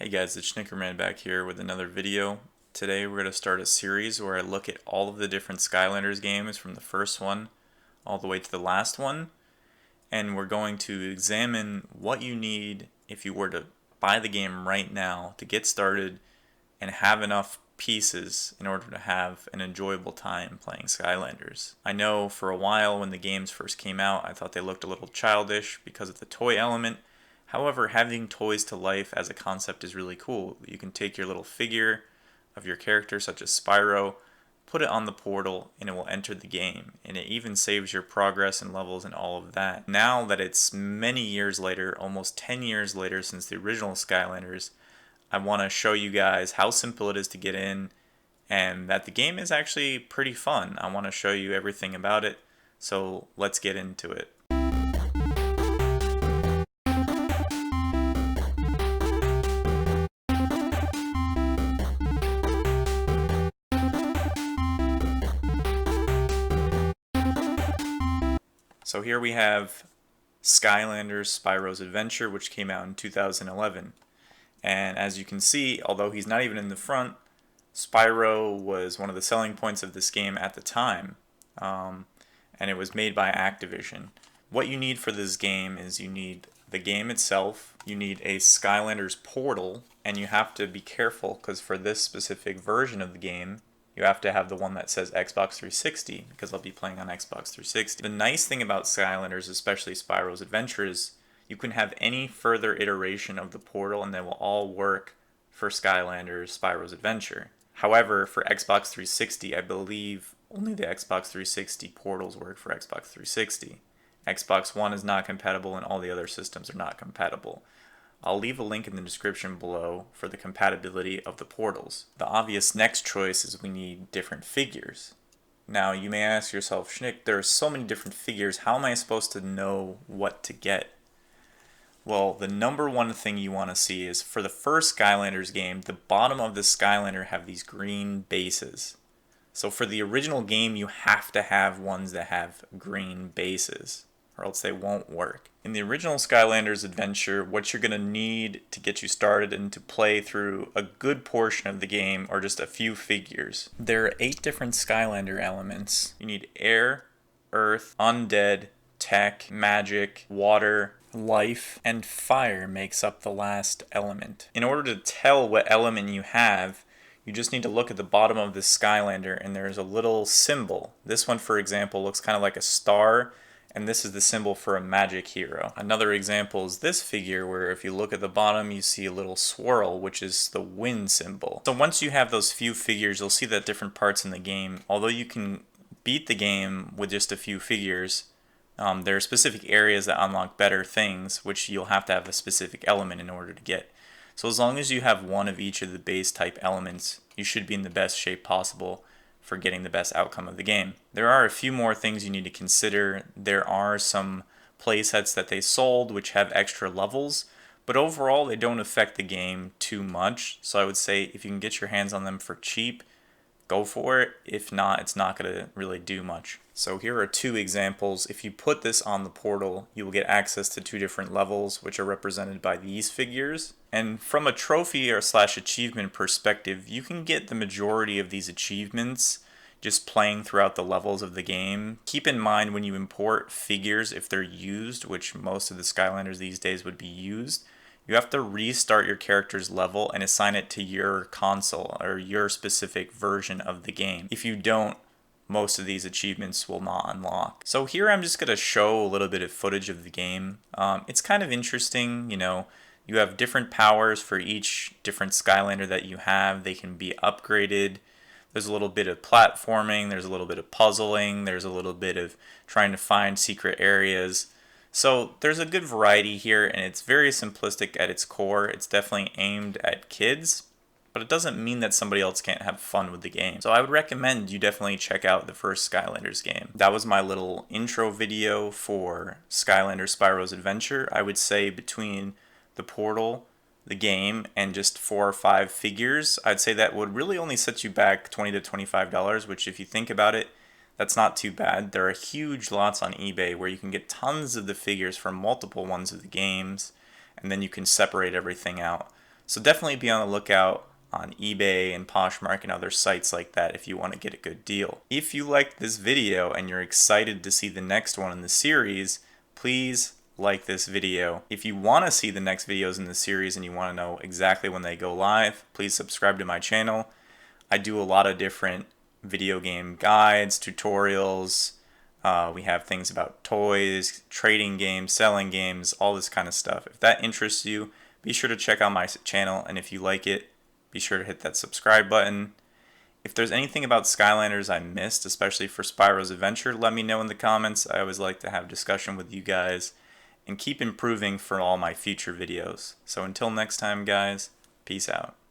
Hey guys, it's Shnickerman back here with another video. Today we're going to start a series where I look at all of the different Skylanders games from the first one all the way to the last one, and we're going to examine what you need if you were to buy the game right now to get started and have enough pieces in order to have an enjoyable time playing Skylanders. I know for a while when the games first came out I thought they looked a little childish because of the toy element. However, having toys to life as a concept is really cool. You can take your little figure of your character, such as Spyro, put it on the portal, and it will enter the game. And it even saves your progress and levels and all of that. Now that it's many years later, almost 10 years later since the original Skylanders, I want to show you guys how simple it is to get in and that the game is actually pretty fun. I want to show you everything about it, so let's get into it. So here we have Skylanders Spyro's Adventure, which came out in 2011. And as you can see, although he's not even in the front, Spyro was one of the selling points of this game at the time. And it was made by Activision. What you need for this game is you need the game itself, you need a Skylanders portal, and you have to be careful because for this specific version of the game, you have to have the one that says Xbox 360 because I'll be playing on Xbox 360. The nice thing about Skylanders, especially Spyro's Adventure, is you can have any further iteration of the portal and they will all work for Skylanders Spyro's Adventure. However, for Xbox 360, I believe only the Xbox 360 portals work for Xbox 360. Xbox One is not compatible and all the other systems are not compatible. I'll leave a link in the description below for the compatibility of the portals. The obvious next choice is we need different figures. Now you may ask yourself, Schnick, there are so many different figures, how am I supposed to know what to get? Well, the number one thing you want to see is for the first Skylanders game, the bottom of the Skylander have these green bases. So for the original game, you have to have ones that have green bases, or else they won't work. In the original Skylanders Adventure, what you're going to need to get you started and to play through a good portion of the game are just a few figures. There are 8 different Skylander elements. You need air, earth, undead, tech, magic, water, life, and fire makes up the last element. In order to tell what element you have, you just need to look at the bottom of this Skylander and there's a little symbol. This one, for example, looks kind of like a star, and this is the symbol for a magic hero. Another example is this figure where if you look at the bottom you see a little swirl, which is the wind symbol. So once you have those few figures, you'll see that different parts in the game, although you can beat the game with just a few figures, there are specific areas that unlock better things, which you'll have to have a specific element in order to get. So as long as you have one of each of the base type elements, you should be in the best shape possible for getting the best outcome of the game. There are a few more things you need to consider. There are some playsets that they sold which have extra levels, but overall they don't affect the game too much. So I would say if you can get your hands on them for cheap, go for it. If not, it's not going to really do much. So here are 2 examples. If you put this on the portal, you will get access to 2 different levels, which are represented by these figures. And from a trophy or / achievement perspective, you can get the majority of these achievements just playing throughout the levels of the game. Keep in mind when you import figures, if they're used, which most of the Skylanders these days would be used, you have to restart your character's level and assign it to your console or your specific version of the game. If you don't, most of these achievements will not unlock. So here I'm just going to show a little bit of footage of the game. It's kind of interesting, you know, you have different powers for each different Skylander that you have. They can be upgraded. There's a little bit of platforming, there's a little bit of puzzling, there's a little bit of trying to find secret areas. So there's a good variety here, and it's very simplistic at its core. It's definitely aimed at kids, but it doesn't mean that somebody else can't have fun with the game. So I would recommend you definitely check out the first Skylanders game. That was my little intro video for Skylanders Spyro's Adventure. I would say between the portal, the game, and just 4 or 5 figures, I'd say that would really only set you back $20 to $25, which if you think about it, that's not too bad. There are huge lots on eBay where you can get tons of the figures from multiple ones of the games, and then you can separate everything out. So definitely be on the lookout on eBay and Poshmark and other sites like that if you want to get a good deal. If you liked this video and you're excited to see the next one in the series, please like this video. If you want to see the next videos in the series and you want to know exactly when they go live, please subscribe to my channel. I do a lot of different video game guides, tutorials. We have things about toys, trading games, selling games, all this kind of stuff. If that interests you, be sure to check out my channel, and if you like it, be sure to hit that subscribe button. If there's anything about Skylanders I missed, especially for Spyro's Adventure, let me know in the comments. I always like to have discussion with you guys and keep improving for all my future videos. So until next time, guys, peace out.